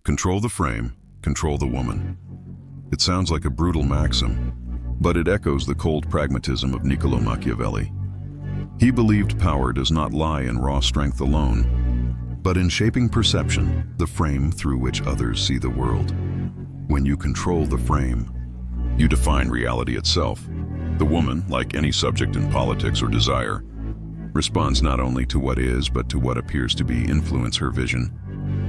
Control the frame, control the woman. It sounds like a brutal maxim, but it echoes the cold pragmatism of Niccolò Machiavelli. He believed power does not lie in raw strength alone, but in shaping perception, the frame through which others see the world. When you control the frame, you define reality itself. The woman, like any subject in politics or desire, responds not only to what is, but to what appears to be influence her vision,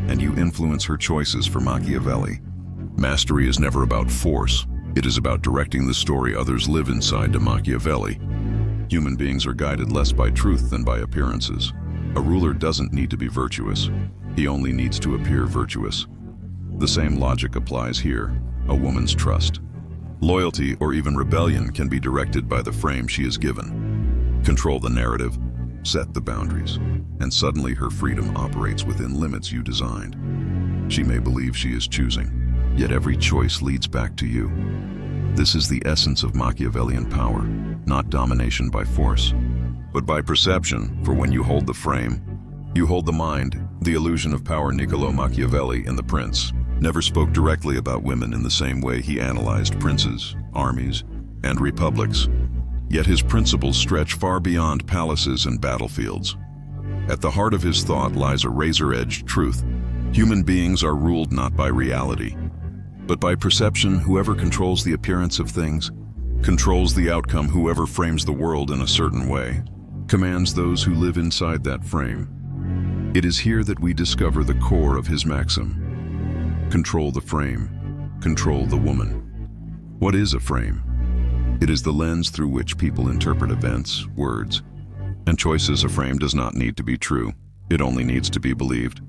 and you influence her choices. For Machiavelli, mastery is never about force. It is about directing the story others live inside. To Machiavelli, human beings are guided less by truth than by appearances. A ruler doesn't need to be virtuous. He only needs to appear virtuous. The same logic applies here. A woman's trust, loyalty, or even rebellion can be directed by the frame she is given. Control the narrative, set the boundaries, and suddenly her freedom operates within limits you designed. She may believe she is choosing, yet every choice leads back to you. This is the essence of Machiavellian power, not domination by force, but by perception. For when you hold the frame, you hold the mind. The illusion of power. Niccolò Machiavelli in The Prince never spoke directly about women in the same way he analyzed princes, armies, and republics. Yet his principles stretch far beyond palaces and battlefields. At the heart of his thought lies a razor-edged truth. Human beings are ruled not by reality, but by perception. Whoever controls the appearance of things controls the outcome. Whoever frames the world in a certain way commands those who live inside that frame. It is here that we discover the core of his maxim. Control the frame, control the woman. What is a frame? It is the lens through which people interpret events, words, and choices. A frame does not need to be true. It only needs to be believed.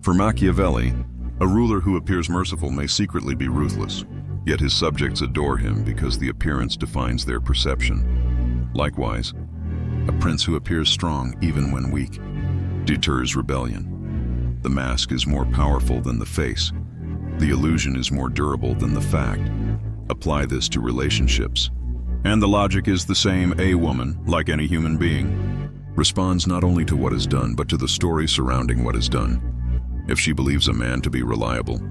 For Machiavelli, a ruler who appears merciful may secretly be ruthless, yet his subjects adore him because the appearance defines their perception. Likewise, a prince who appears strong even when weak deters rebellion. The mask is more powerful than the face. The illusion is more durable than the fact. Apply this to relationships, and the logic is the same. A woman, like any human being, responds not only to what is done, but to the story surrounding what is done. If she believes a man to be reliable,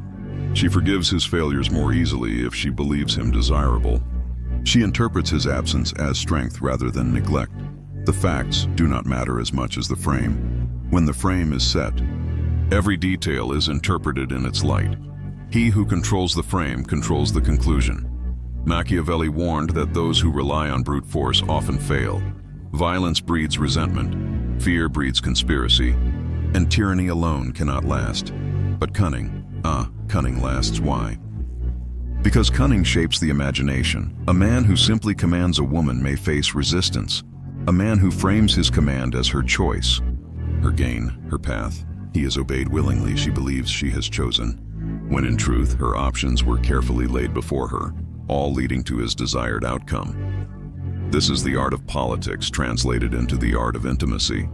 she forgives his failures more easily. If she believes him desirable, she interprets his absence as strength rather than neglect. The facts do not matter as much as the frame. When the frame is set, every detail is interpreted in its light. He who controls the frame controls the conclusion. Machiavelli warned that those who rely on brute force often fail. Violence breeds resentment, fear breeds conspiracy, and tyranny alone cannot last. But cunning lasts. Why? Because cunning shapes the imagination. A man who simply commands a woman may face resistance. A man who frames his command as her choice, her gain, her path, he is obeyed willingly. She believes she has chosen, when in truth her options were carefully laid before her, all leading to his desired outcome. This is the art of politics translated into the art of intimacy.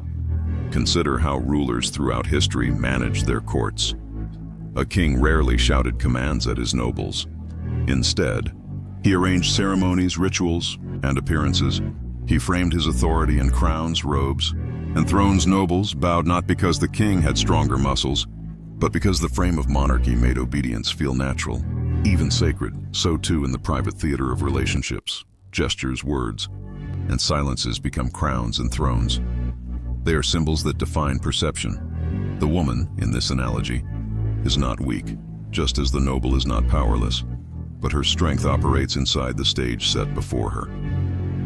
Consider how rulers throughout history managed their courts. A king rarely shouted commands at his nobles. Instead, he arranged ceremonies, rituals, and appearances. He framed his authority in crowns, robes, and thrones. Nobles bowed not because the king had stronger muscles, but because the frame of monarchy made obedience feel natural, even sacred. So too in the private theater of relationships, gestures, words, and silences become crowns and thrones. They are symbols that define perception. The woman, in this analogy, is not weak, just as the noble is not powerless, but her strength operates inside the stage set before her.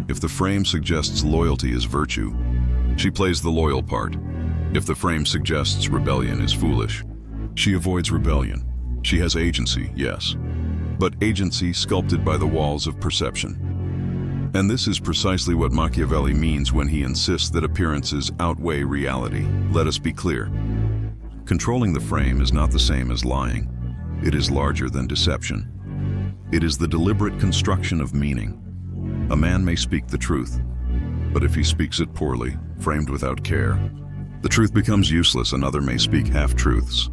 If the frame suggests loyalty is virtue, she plays the loyal part. If the frame suggests rebellion is foolish, she avoids rebellion. She has agency, yes, but agency sculpted by the walls of perception. And this is precisely what Machiavelli means when he insists that appearances outweigh reality. Let us be clear. Controlling the frame is not the same as lying. It is larger than deception. It is the deliberate construction of meaning. A man may speak the truth, but if he speaks it poorly, framed without care, the truth becomes useless. Another may speak half-truths,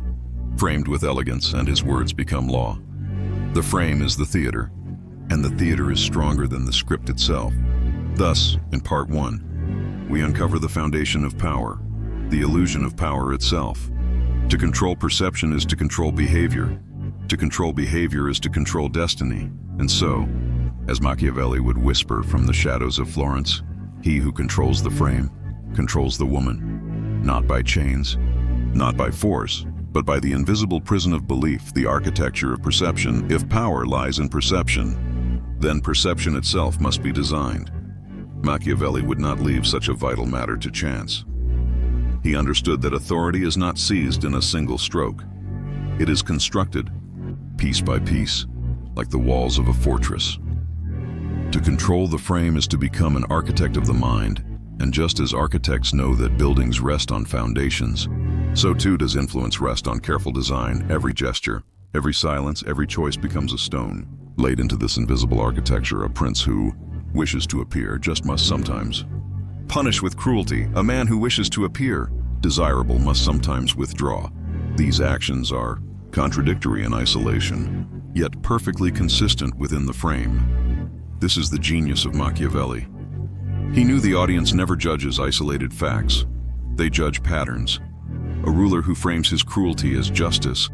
framed with elegance, and his words become law. The frame is the theater, and the theater is stronger than the script itself. Thus, in part 1, we uncover the foundation of power, the illusion of power itself. To control perception is to control behavior. To control behavior is to control destiny. And so, as Machiavelli would whisper from the shadows of Florence, he who controls the frame controls the woman, not by chains, not by force, but by the invisible prison of belief, the architecture of perception. If power lies in perception, then perception itself must be designed. Machiavelli would not leave such a vital matter to chance. He understood that authority is not seized in a single stroke. It is constructed, piece by piece, like the walls of a fortress. To control the frame is to become an architect of the mind, and just as architects know that buildings rest on foundations, so too does influence rest on careful design. Every gesture, every silence, every choice becomes a stone laid into this invisible architecture. A prince who wishes to appear just must sometimes punish with cruelty. A man who wishes to appear desirable must sometimes withdraw. These actions are contradictory in isolation, yet perfectly consistent within the frame. This is the genius of Machiavelli. He knew the audience never judges isolated facts. They judge patterns. A ruler who frames his cruelty as justice,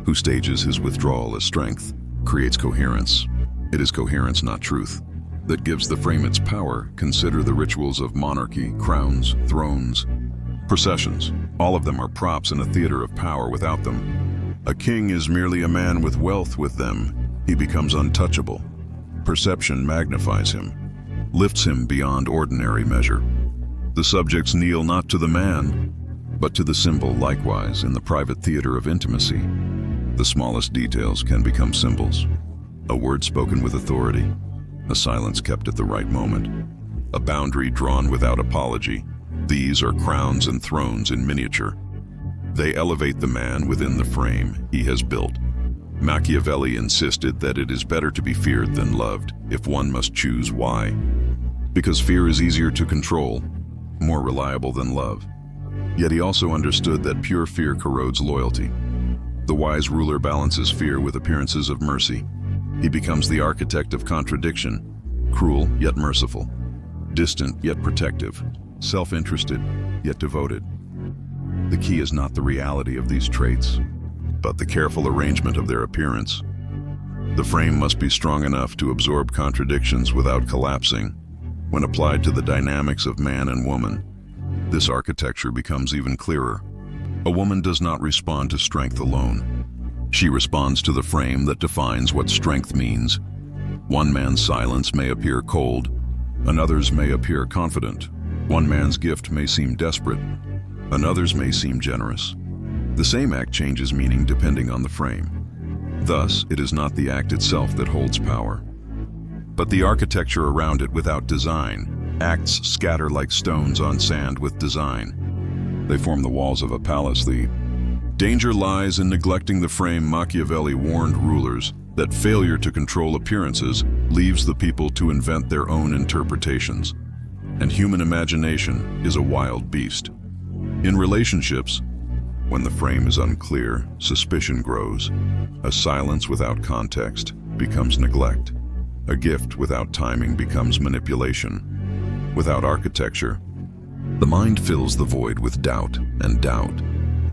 who stages his withdrawal as strength, creates coherence. It is coherence, not truth, that gives the frame its power. Consider the rituals of monarchy, crowns, thrones, processions. All of them are props in a theater of power. Without them, a king is merely a man with wealth. With them, he becomes untouchable. Perception magnifies him, lifts him beyond ordinary measure. The subjects kneel not to the man, but to the symbol. Likewise, in the private theater of intimacy, the smallest details can become symbols. A word spoken with authority, a silence kept at the right moment, a boundary drawn without apology. These are crowns and thrones in miniature. They elevate the man within the frame he has built. Machiavelli insisted that it is better to be feared than loved, if one must choose. Why? Because fear is easier to control, more reliable than love. Yet he also understood that pure fear corrodes loyalty. The wise ruler balances fear with appearances of mercy. He becomes the architect of contradiction, cruel yet merciful, distant yet protective, self-interested yet devoted. The key is not the reality of these traits, but the careful arrangement of their appearance. The frame must be strong enough to absorb contradictions without collapsing. When applied to the dynamics of man and woman, this architecture becomes even clearer. A woman does not respond to strength alone. She responds to the frame that defines what strength means. One man's silence may appear cold, another's may appear confident. One man's gift may seem desperate, another's may seem generous. The same act changes meaning depending on the frame. Thus, it is not the act itself that holds power, but the architecture around it. Without design, acts scatter like stones on sand. With design, they form the walls of a palace. The danger lies in neglecting the frame. Machiavelli warned rulers that failure to control appearances leaves the people to invent their own interpretations, and human imagination is a wild beast. In relationships, when the frame is unclear, suspicion grows. A silence without context becomes neglect. A gift without timing becomes manipulation. Without architecture, the mind fills the void with doubt, and doubt,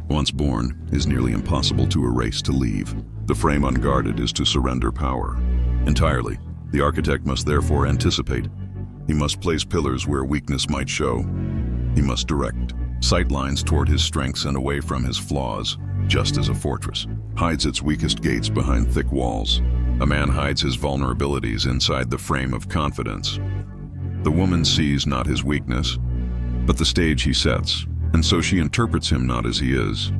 once born, is nearly impossible to erase, to leave. The frame unguarded is to surrender power entirely. The architect must therefore anticipate. He must place pillars where weakness might show. He must direct sight lines toward his strengths and away from his flaws. Just as a fortress hides its weakest gates behind thick walls, a man hides his vulnerabilities inside the frame of confidence. The woman sees not his weakness, but the stage he sets, and so she interprets him not as he is,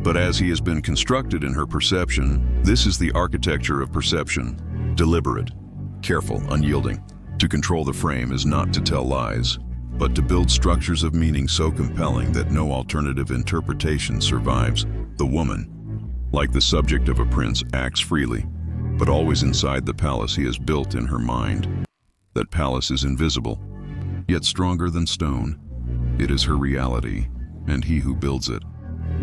but as he has been constructed in her perception. This is the architecture of perception, deliberate, careful, unyielding. To control the frame is not to tell lies, but to build structures of meaning so compelling that no alternative interpretation survives. The woman, like the subject of a prince, acts freely, but always inside the palace he has built in her mind. That palace is invisible, yet stronger than stone. It is her reality, and he who builds it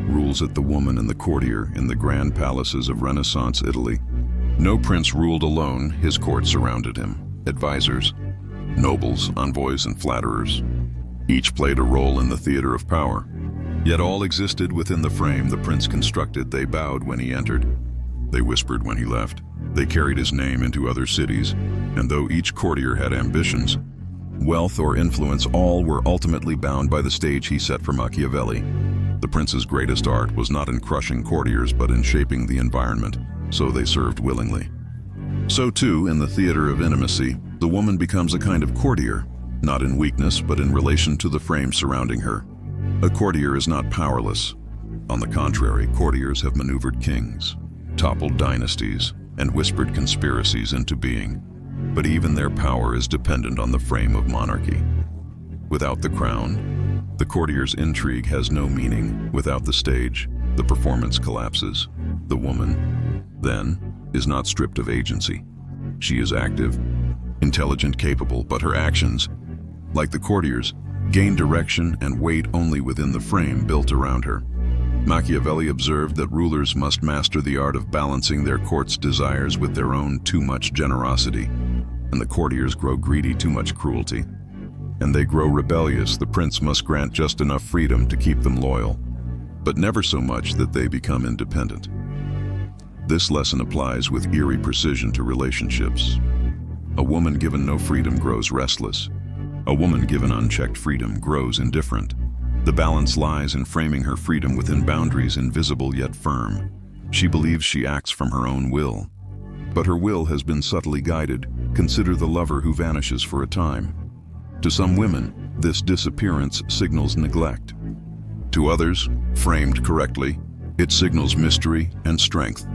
rules it. The woman and the courtier in the grand palaces of Renaissance Italy. No prince ruled alone. His court surrounded him. Advisors, nobles, envoys, and flatterers. Each played a role in the theater of power. Yet all existed within the frame the prince constructed. They bowed when he entered. They whispered when he left. They carried his name into other cities, and though each courtier had ambitions, wealth or influence, all were ultimately bound by the stage he set for Machiavelli. The prince's greatest art was not in crushing courtiers, but in shaping the environment, so they served willingly. So too, in the theater of intimacy, the woman becomes a kind of courtier, not in weakness, but in relation to the frame surrounding her. A courtier is not powerless. On the contrary, courtiers have maneuvered kings, toppled dynasties, and whispered conspiracies into being. But even their power is dependent on the frame of monarchy. Without the crown, the courtier's intrigue has no meaning. Without the stage, the performance collapses. The woman, then, is not stripped of agency. She is active, intelligent, capable, but her actions, like the courtiers, gain direction and weight only within the frame built around her. Machiavelli observed that rulers must master the art of balancing their court's desires with their own too much generosity, and the courtiers grow greedy, too much cruelty, and they grow rebellious. The prince must grant just enough freedom to keep them loyal, but never so much that they become independent. This lesson applies with eerie precision to relationships. A woman given no freedom grows restless. A woman given unchecked freedom grows indifferent. The balance lies in framing her freedom within boundaries invisible yet firm. She believes she acts from her own will, but her will has been subtly guided. Consider the lover who vanishes for a time. To some women, this disappearance signals neglect. To others, framed correctly, it signals mystery and strength.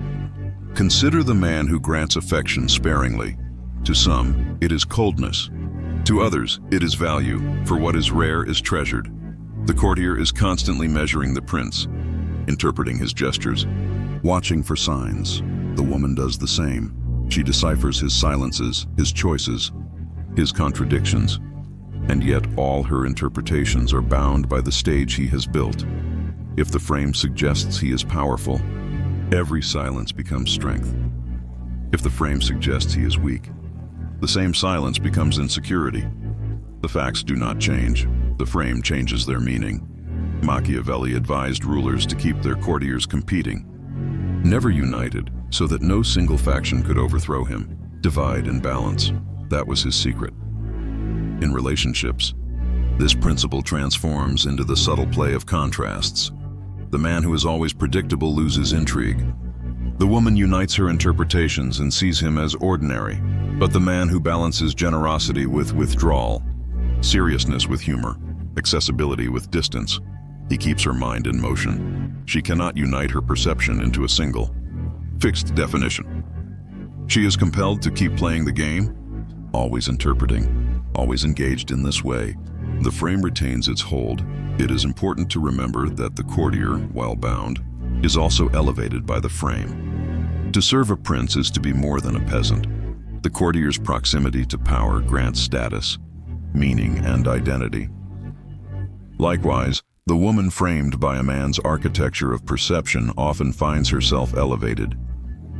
Consider the man who grants affection sparingly. To some, it is coldness. To others, it is value, for what is rare is treasured. The courtier is constantly measuring the prince, interpreting his gestures, watching for signs. The woman does the same. She deciphers his silences, his choices, his contradictions, and yet all her interpretations are bound by the stage he has built. If the frame suggests he is powerful, every silence becomes strength. If the frame suggests he is weak, the same silence becomes insecurity. The facts do not change. The frame changes their meaning. Machiavelli advised rulers to keep their courtiers competing, never united, so that no single faction could overthrow him. Divide and balance. That was his secret. In relationships, this principle transforms into the subtle play of contrasts. The man who is always predictable loses intrigue. The woman unites her interpretations and sees him as ordinary, but the man who balances generosity with withdrawal, seriousness with humor, accessibility with distance, he keeps her mind in motion. She cannot unite her perception into a single, fixed definition. She is compelled to keep playing the game, always interpreting, always engaged in this way. The frame retains its hold. It is important to remember that the courtier, while bound, is also elevated by the frame. To serve a prince is to be more than a peasant. The courtier's proximity to power grants status, meaning, and identity. Likewise, the woman framed by a man's architecture of perception often finds herself elevated.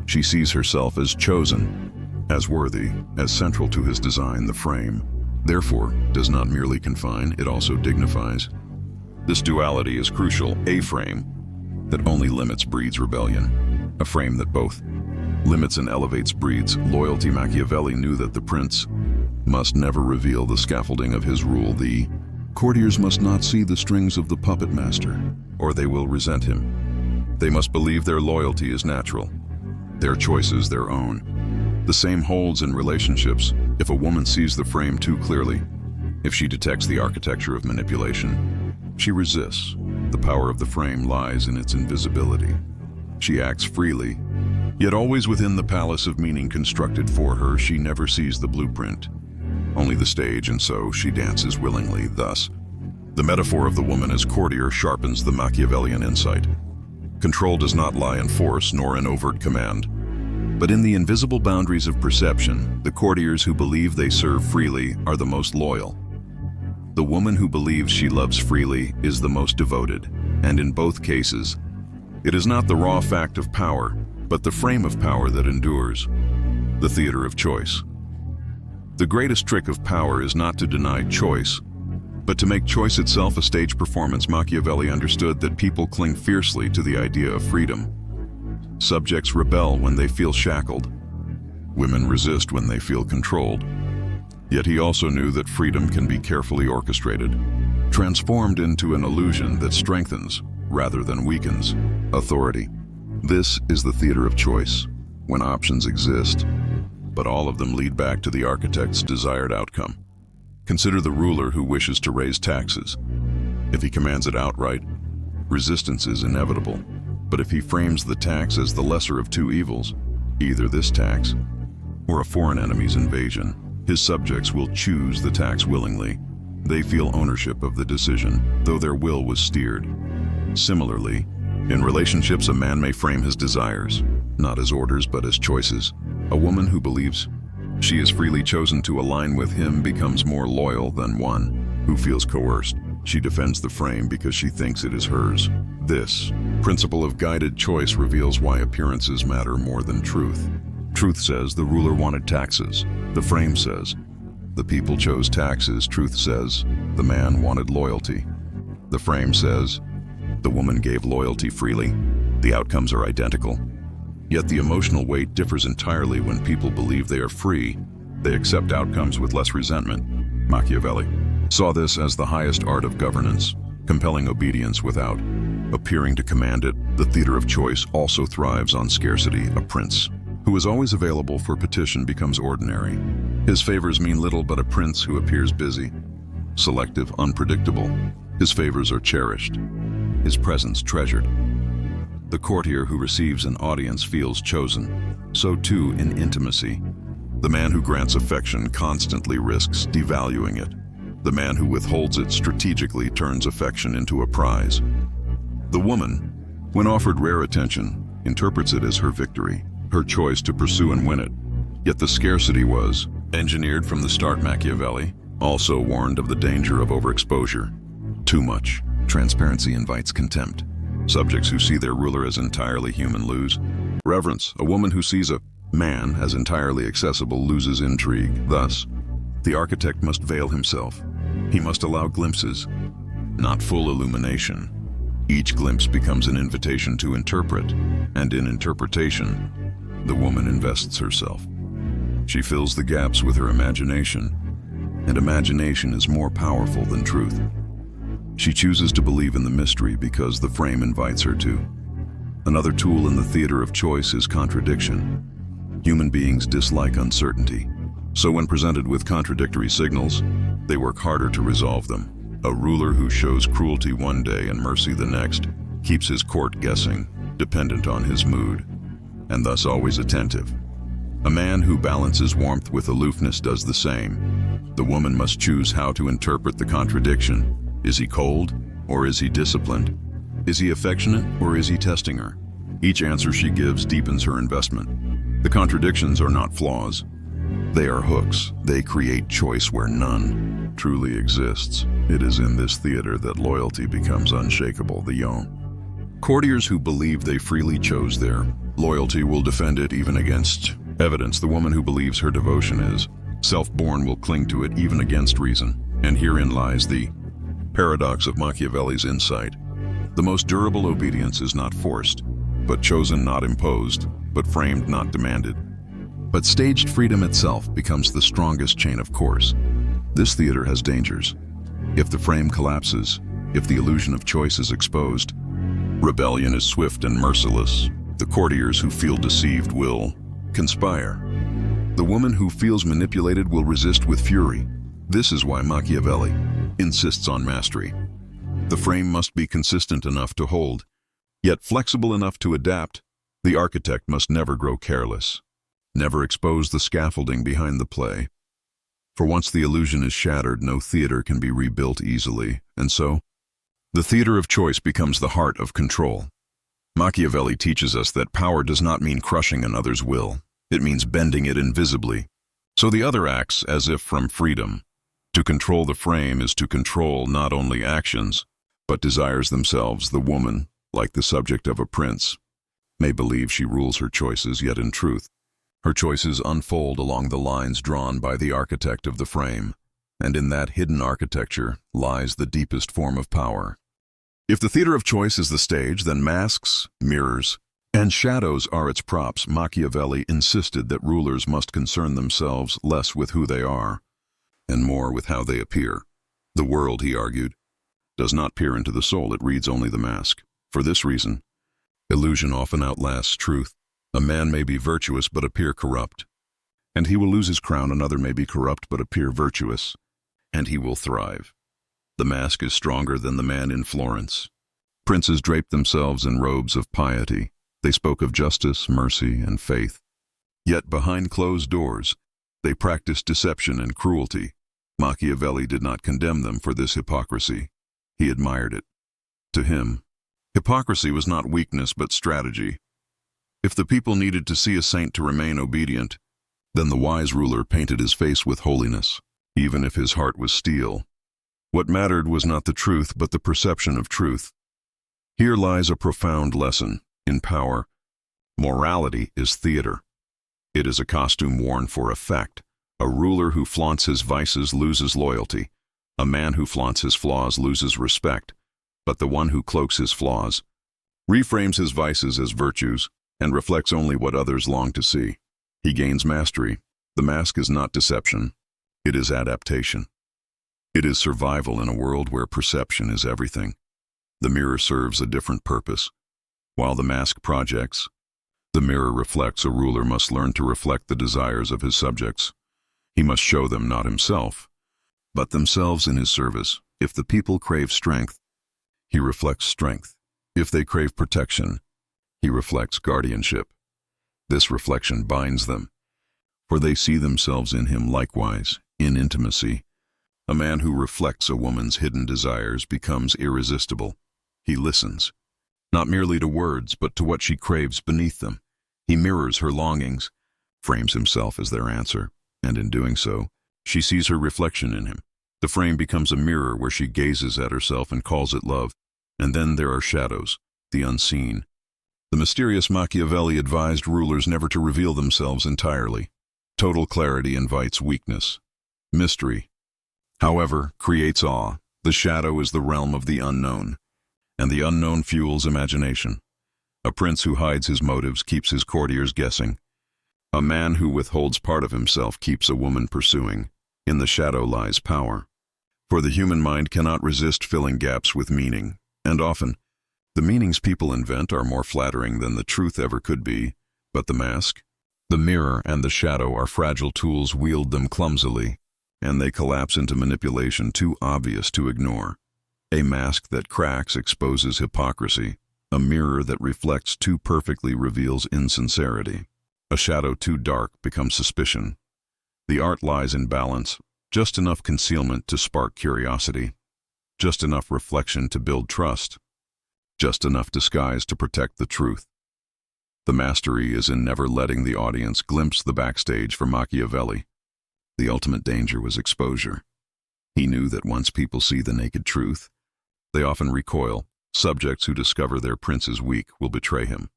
She sees herself as chosen, as worthy, as central to his design. The frame, therefore, does not merely confine, it also dignifies. This duality is crucial. A frame that only limits breeds rebellion. A frame that both limits and elevates breeds loyalty. Machiavelli knew that the prince must never reveal the scaffolding of his rule. The courtiers must not see the strings of the puppet master, or they will resent him. They must believe their loyalty is natural, their choices their own. The same holds in relationships. If a woman sees the frame too clearly, if she detects the architecture of manipulation, she resists. The power of the frame lies in its invisibility. She acts freely, yet always within the palace of meaning constructed for her. She never sees the blueprint, only the stage, and so she dances willingly. Thus, the metaphor of the woman as courtier sharpens the Machiavellian insight. Control does not lie in force nor in overt command, but in the invisible boundaries of perception. The courtiers who believe they serve freely are the most loyal. The woman who believes she loves freely is the most devoted, and in both cases, it is not the raw fact of power, but the frame of power that endures. The theater of choice. The greatest trick of power is not to deny choice, But to make choice itself a stage performance, Machiavelli understood that people cling fiercely to the idea of freedom. Subjects rebel when they feel shackled. Women resist when they feel controlled. Yet he also knew that freedom can be carefully orchestrated, transformed into an illusion that strengthens, rather than weakens, authority. This is the theater of choice, when options exist, but all of them lead back to the architect's desired outcome. Consider the ruler who wishes to raise taxes. If he commands it outright, resistance is inevitable. But if he frames the tax as the lesser of two evils, either this tax or a foreign enemy's invasion, his subjects will choose the tax willingly. They feel ownership of the decision, though their will was steered. Similarly, in relationships, a man may frame his desires, not as orders but as choices. A woman who believes she is freely chosen to align with him becomes more loyal than one who feels coerced. She defends the frame because she thinks it is hers. This principle of guided choice reveals why appearances matter more than truth. Truth says the ruler wanted taxes. The frame says the people chose taxes. Truth says the man wanted loyalty. The frame says the woman gave loyalty freely. The outcomes are identical. Yet the emotional weight differs entirely. When people believe they are free, they accept outcomes with less resentment. Machiavelli saw this as the highest art of governance, compelling obedience without appearing to command it. The theater of choice also thrives on scarcity. A prince who is always available for petition becomes ordinary. His favors mean little, but a prince who appears busy, selective, unpredictable, his favors are cherished, his presence treasured. The courtier who receives an audience feels chosen. So too in intimacy. The man who grants affection constantly risks devaluing it. The man who withholds it strategically turns affection into a prize. The woman, when offered rare attention, interprets it as her victory, her choice to pursue and win it. Yet the scarcity was engineered from the start. Machiavelli also warned of the danger of overexposure. Too much transparency invites contempt. Subjects who see their ruler as entirely human lose reverence. A woman who sees a man as entirely accessible loses intrigue. Thus, the architect must veil himself. He must allow glimpses, not full illumination. Each glimpse becomes an invitation to interpret, and in interpretation, the woman invests herself. She fills the gaps with her imagination, and imagination is more powerful than truth. She chooses to believe in the mystery because the frame invites her to. Another tool in the theater of choice is contradiction. Human beings dislike uncertainty, so when presented with contradictory signals, they work harder to resolve them. A ruler who shows cruelty one day and mercy the next keeps his court guessing, dependent on his mood, and thus always attentive. A man who balances warmth with aloofness does the same. The woman must choose how to interpret the contradiction. Is he cold, or is he disciplined? Is he affectionate, or is he testing her? Each answer she gives deepens her investment. The contradictions are not flaws. They are hooks. They create choice where none truly exists. It is in this theater that loyalty becomes unshakable. The courtiers who believe they freely chose their loyalty will defend it even against evidence. The woman who believes her devotion is self-born will cling to it even against reason. And herein lies the paradox of Machiavelli's insight. The most durable obedience is not forced, but chosen, not imposed, but framed, not demanded. But staged freedom itself becomes the strongest chain of course. This theater has dangers. If the frame collapses, if the illusion of choice is exposed, rebellion is swift and merciless. The courtiers who feel deceived will conspire. The woman who feels manipulated will resist with fury. This is why Machiavelli insists on mastery. The frame must be consistent enough to hold, yet flexible enough to adapt. The architect must never grow careless, never expose the scaffolding behind the play. For once the illusion is shattered, no theater can be rebuilt easily, and so, the theater of choice becomes the heart of control. Machiavelli teaches us that power does not mean crushing another's will. It means bending it invisibly. So the other acts as if from freedom. To control the frame is to control not only actions, but desires themselves. The woman, like the subject of a prince, may believe she rules her choices, yet in truth, her choices unfold along the lines drawn by the architect of the frame. and in that hidden architecture lies the deepest form of power. If the theater of choice is the stage, then masks, mirrors, and shadows are its props. Machiavelli insisted that rulers must concern themselves less with who they are, and more with how they appear. The world, he argued, does not peer into the soul, it reads only the mask. For this reason, illusion often outlasts truth. A man may be virtuous but appear corrupt, and he will lose his crown. Another may be corrupt but appear virtuous, and he will thrive. The mask is stronger than the man in Florence. Princes draped themselves in robes of piety. They spoke of justice, mercy, and faith. Yet behind closed doors, they practiced deception and cruelty. Machiavelli did not condemn them for this hypocrisy. He admired it. To him, hypocrisy was not weakness but strategy. If the people needed to see a saint to remain obedient, then the wise ruler painted his face with holiness, even if his heart was steel. What mattered was not the truth but the perception of truth. Here lies a profound lesson. In power, morality is theater. It is a costume worn for effect. A ruler who flaunts his vices loses loyalty. A man who flaunts his flaws loses respect. But the one who cloaks his flaws, reframes his vices as virtues, and reflects only what others long to see, he gains mastery. The mask is not deception. It is adaptation. It is survival in a world where perception is everything. The mirror serves a different purpose. While the mask projects, the mirror reflects. A ruler must learn to reflect the desires of his subjects. He must show them not himself, but themselves in his service. If the people crave strength, he reflects strength. If they crave protection, he reflects guardianship. This reflection binds them, for they see themselves in him likewise, in intimacy. A man who reflects a woman's hidden desires becomes irresistible. He listens, not merely to words, but to what she craves beneath them. He mirrors her longings, frames himself as their answer, and in doing so, she sees her reflection in him. The frame becomes a mirror where she gazes at herself and calls it love. And then there are shadows, the unseen. The mysterious Machiavelli advised rulers never to reveal themselves entirely. Total clarity invites weakness. Mystery, however, creates awe. The shadow is the realm of the unknown, and the unknown fuels imagination. A prince who hides his motives keeps his courtiers guessing. A man who withholds part of himself keeps a woman pursuing. In the shadow lies power. For the human mind cannot resist filling gaps with meaning, and often, the meanings people invent are more flattering than the truth ever could be. But the mask, the mirror, and the shadow are fragile tools. Wield them clumsily, and they collapse into manipulation too obvious to ignore. A mask that cracks exposes hypocrisy. A mirror that reflects too perfectly reveals insincerity. A shadow too dark becomes suspicion. The art lies in balance, just enough concealment to spark curiosity, just enough reflection to build trust, just enough disguise to protect the truth. The mastery is in never letting the audience glimpse the backstage. For Machiavelli, the ultimate danger was exposure. He knew that once people see the naked truth, they often recoil. Subjects who discover their prince is weak will betray him.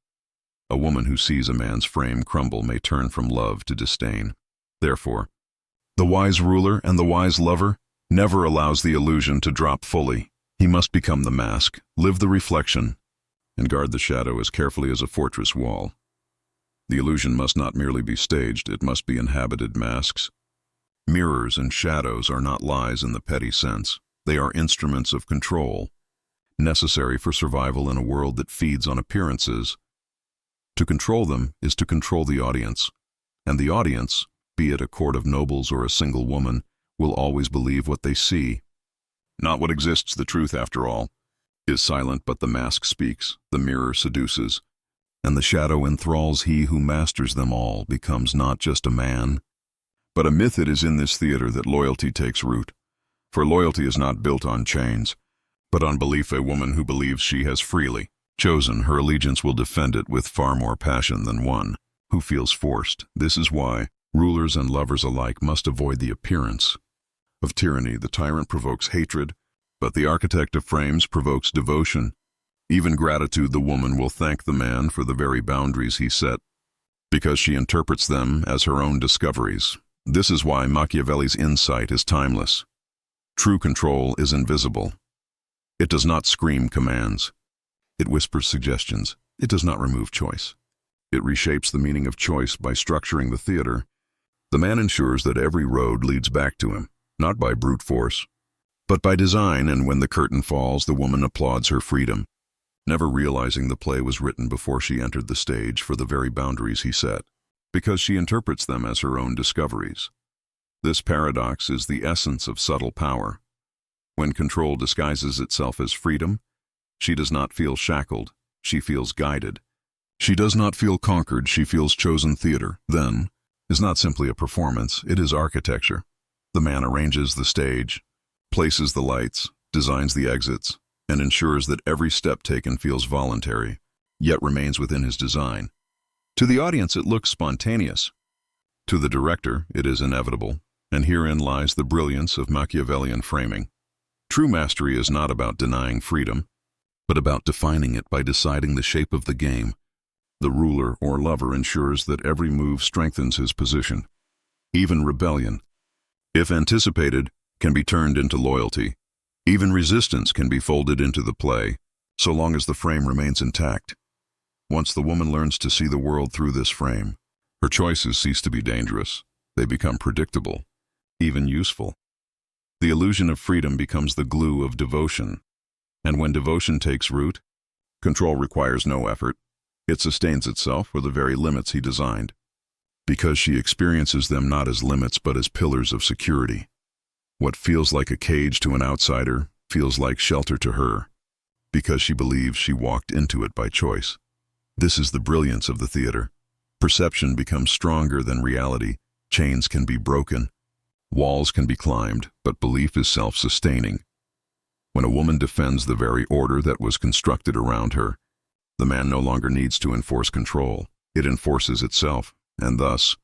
A woman who sees a man's frame crumble may turn from love to disdain. Therefore, the wise ruler and the wise lover never allows the illusion to drop fully. He must become the mask, live the reflection, and guard the shadow as carefully as a fortress wall. The illusion must not merely be staged, it must be inhabited. Masks, mirrors, and shadows are not lies in the petty sense. They are instruments of control, necessary for survival in a world that feeds on appearances. To control them is to control the audience, and the audience, be it a court of nobles or a single woman, will always believe what they see, not what exists. The truth, after all, is silent, but the mask speaks, the mirror seduces, and the shadow enthralls. He who masters them all becomes not just a man, but a myth. It is in this theater that loyalty takes root, for loyalty is not built on chains, but on belief. A woman who believes she has freely chosen her allegiance will defend it with far more passion than one who feels forced. This is why rulers and lovers alike must avoid the appearance of tyranny. The tyrant provokes hatred, but the architect of frames provokes devotion. Even gratitude. The woman will thank the man for the very boundaries he set, because she interprets them as her own discoveries. This is why Machiavelli's insight is timeless. True control is invisible. It does not scream commands. It whispers suggestions. It does not remove choice. It reshapes the meaning of choice by structuring the theater. The man ensures that every road leads back to him, not by brute force, but by design, and when the curtain falls, the woman applauds her freedom, never realizing the play was written before she entered the stage for the very boundaries he set, because she interprets them as her own discoveries. This paradox is the essence of subtle power. When control disguises itself as freedom, she does not feel shackled, she feels guided. She does not feel conquered, she feels chosen. Theater, then, is not simply a performance, it is architecture. The man arranges the stage, places the lights, designs the exits, and ensures that every step taken feels voluntary, yet remains within his design. To the audience it looks spontaneous. To the director it is inevitable, and herein lies the brilliance of Machiavellian framing. True mastery is not about denying freedom, but about defining it by deciding the shape of the game. The ruler or lover ensures that every move strengthens his position. Even rebellion, if anticipated, can be turned into loyalty. Even resistance can be folded into the play, so long as the frame remains intact. Once the woman learns to see the world through this frame, her choices cease to be dangerous. They become predictable, even useful. The illusion of freedom becomes the glue of devotion. And when devotion takes root, control requires no effort. It sustains itself for the very limits he designed, because she experiences them not as limits but as pillars of security. What feels like a cage to an outsider feels like shelter to her, because she believes she walked into it by choice. This is the brilliance of the theater. Perception becomes stronger than reality. Chains can be broken. Walls can be climbed, but belief is self-sustaining. When a woman defends the very order that was constructed around her, the man no longer needs to enforce control. It enforces itself, and thus,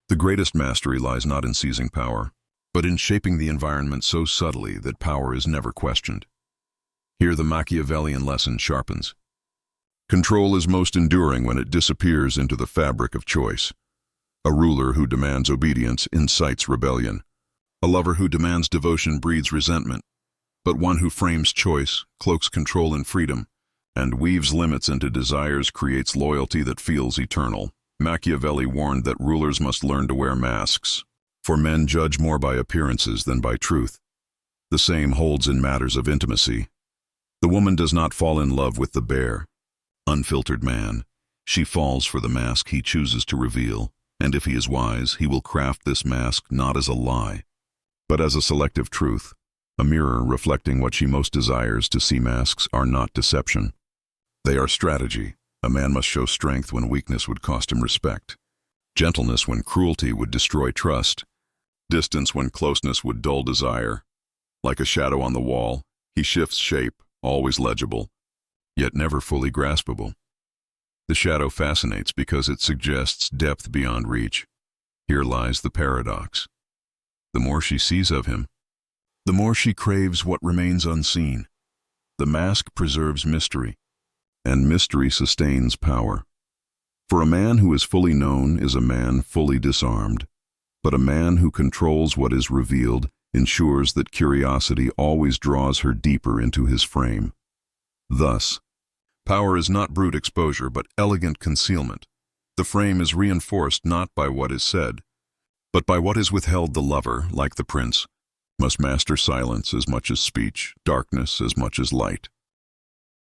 the greatest mastery lies not in seizing power, but in shaping the environment so subtly that power is never questioned. Here the Machiavellian lesson sharpens. Control is most enduring when it disappears into the fabric of choice. A ruler who demands obedience incites rebellion. A lover who demands devotion breeds resentment. But one who frames choice, cloaks control in freedom, and weaves limits into desires creates loyalty that feels eternal. Machiavelli warned that rulers must learn to wear masks, for men judge more by appearances than by truth. The same holds in matters of intimacy. The woman does not fall in love with the bare, unfiltered man. She falls for the mask he chooses to reveal, and if he is wise, he will craft this mask not as a lie, but as a selective truth, a mirror reflecting what she most desires to see. Masks are not deception. They are strategy. A man must show strength when weakness would cost him respect, gentleness when cruelty would destroy trust, distance when closeness would dull desire. Like a shadow on the wall, he shifts shape, always legible, yet never fully graspable. The shadow fascinates because it suggests depth beyond reach. Here lies the paradox. The more she sees of him, the more she craves what remains unseen. The mask preserves mystery, and mystery sustains power. For a man who is fully known is a man fully disarmed, but a man who controls what is revealed ensures that curiosity always draws her deeper into his frame. Thus, power is not brute exposure but elegant concealment. The frame is reinforced not by what is said, but by what is withheld. The lover, like the prince, must master silence as much as speech, darkness as much as light.